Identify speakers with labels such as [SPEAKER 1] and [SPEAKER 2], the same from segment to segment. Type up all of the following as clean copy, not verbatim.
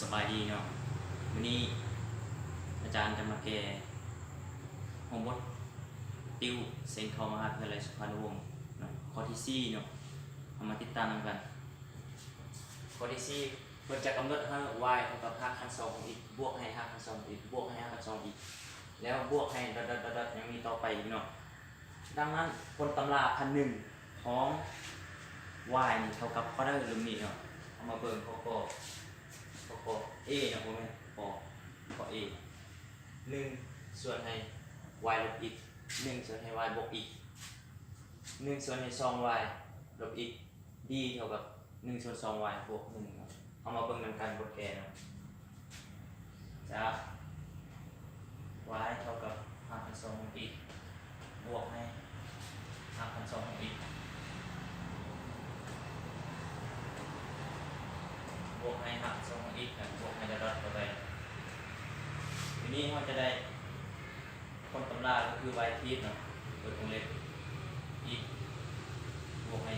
[SPEAKER 1] สบายดีเนาะวันนี้อาจารย์จะมาแก้โฮมเวิร์กติวเซ็งเข้ามหาวิทยาลัยสุพรรณวงศ์เนาะข้อที่4เนาะเอามาติดตามกันข้อที่4เพิ่นจะกำหนดให้ y เท่ากับ5 คัน 2 อีกบวกให้5 คัน 2 อีกบวกให้5 คัน 2 อีกแล้วบวกให้ดๆๆยังมีต่อไปอีกเนาะดังนั้นคนตำราพันหนึ่งของ y นี่เท่ากับข้อได้หรือมีเนาะเอามาเบิ่งข้อA นะผมเนี่ยข้อ A 1ส่วนให้ y ลบอีก1ส่วนให้ y บวกอีก1ส่วนให้ 2y ลบอีก d เท่ากับ1ส่วน 2y บวก1เนาะเอามาเบิ่งนำกันบทแกเนาะจาก y เท่ากับ5 คัน 2 อีกบวกให้5 คัน 2 อีกบวกให้หัก2อีกบวกให้ดอทเข้าไปทีนี้เราจะได้คนตำราก็คือ y ทีเนาะเปิดวงเล็บอีกบวกให้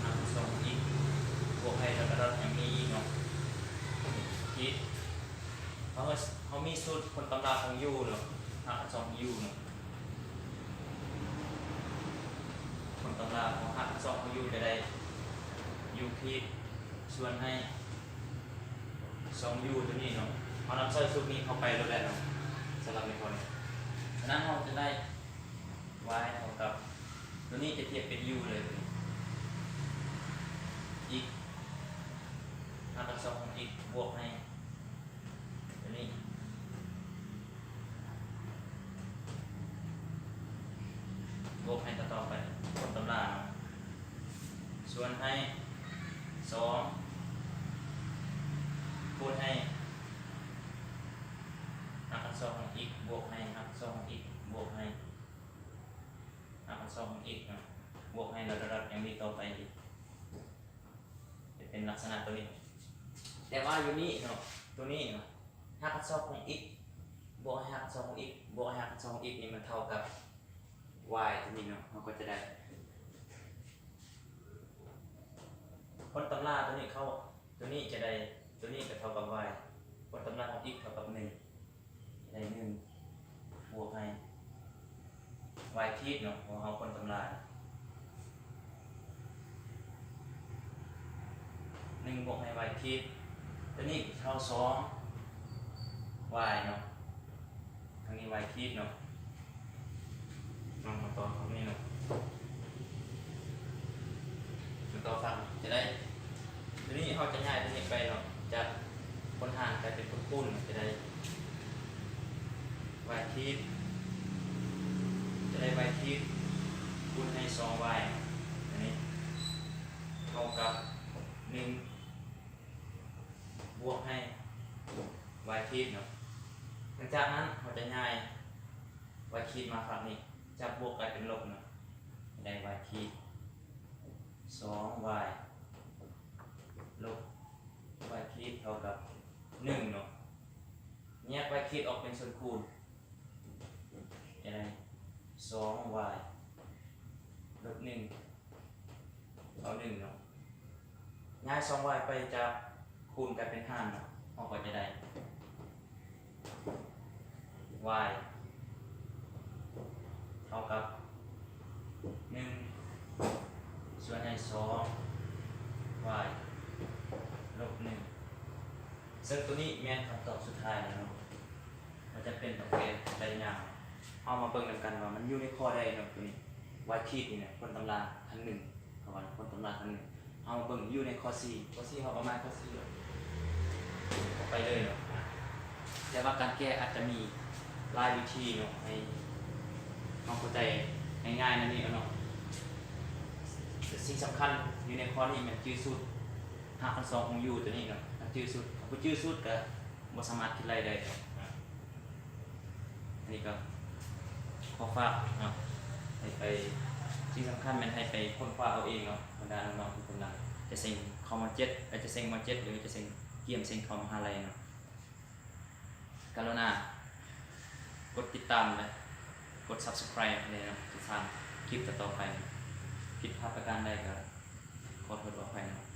[SPEAKER 1] หัก2อีกบวกให้ดอทยังมีอีกเนาะทีเขามีสูตรคนตำราของ u เนาะหัก2 u เนาะคนตำราของหัก2ของ u จะได้ u ทีส่วนให้2u ตัวนี้เนาะเอานำใส่สูตรนี้เข้าไปแล้วแหละเนาะสำหรับในคนฉะนั้นเราจะได้ y เท่ากับตัวนี้จะเทียบเป็น u เลยอีก5 คัน 2 ของอีกบวกให้ตัวนี้บวกให้ต่อไปคนตำราเนาะส่วนให้2คูณให้5 คัน 2 ของอีกบวกให้5 คัน 2 ของอีกบวกให้5 คัน 2 ของอีกเนาะบวกให้ระดับยังมีต่อไปอีกจะเป็นลักษณะตัวนี้แต่ว่าอยู่นี่เนาะตัวนี้เนาะ5 คัน 2 ของอีกบวกให้5 คัน 2 ของอีกบวกให้5 คัน 2 ของอีกนี่มันเท่ากับ y ตัวนี้เนาะเราก็จะได้คนตำราตัวนี้เข้าตัวนี้จะได้ตัวนี้ก็เท่ากับ y คนตำราของอีกเท่ากับ1ได้1บวกให้ y ทีเนาะของเราคนตำรา1บวกให้ y ทีตัวนี้เท่า2 y เนาะทางนี้ y ทีเนาะมาต่อตรงนี้เนาะมาต่อฟังจะได้ทีนี้เขาจะย้ายตัวนี้ไปเนาะจากคนห่างกลายเป็นคนคูณจะได้ y ทีจะได้ y ทีคูณให้ 2y อันนี้เท่ากับ1บวกให้ y ทีเนาะหลังจากนั้นเราจะย้าย y ทีมาฝั่งนี้จากบวกกลายเป็นลบเนาะได้ y ที2y ลบ y ทีเท่ากับ1เนาะแยก y ทีออกเป็นส่วนคูณอะไร 2y ลบ1เอา1เนาะย้าย 2y ไปจากคูณกลายเป็น5เนาะเราก็จะได้ y เท่ากับ1ส่วนให้2y ลบ1ซึ่งตัวนี้แม่นคำตอบสุดท้ายแล้วเนาะมันจะเป็นตัวเกณฑ์ได้ยากเอามาเบิ่งกันว่ามันอยู่ในข้อใดเนาะตัวนี้ y ทีนี่เนี่ยคนตำราทั้ง1เขาว่าคนตำราทั้ง1เอามาเบิ่งอยู่ในข้อ4เขาประมาณข้อ4เลยไปเลยเนาะแต่ว่าการแก้อาจจะมีหลายวิธีเนาะให้ความเข้าใจง่ายๆนั่นนี่เนาะสิ่งสำคัญอยู่ในข้อนี้มันชื่อสูตร5 คัน 2 ของ u ตัวนี้เนาะชื่อสูตรถ้าชื่อสูตรก็บ่สามารถคิดอะไรได้เนาะอันนี้ก็ข้อฝากเนาะให้ไปสิ่งสำคัญมันให้ไปค้นคว้าเอาเองเนาะบรรดาน้องๆทุกคนนะจะเซ็งเข้ามา7จะเซ็งมา7หรือจะเซ็งเกี่ยมเซ็งเข้ามหาลัยเนาะกรุณากดติดตามและกด subscribe เลยนะติดตามคลิปต่อไปผิดพลาดประการใดก็ขอ ขอโทษขออภัยนะ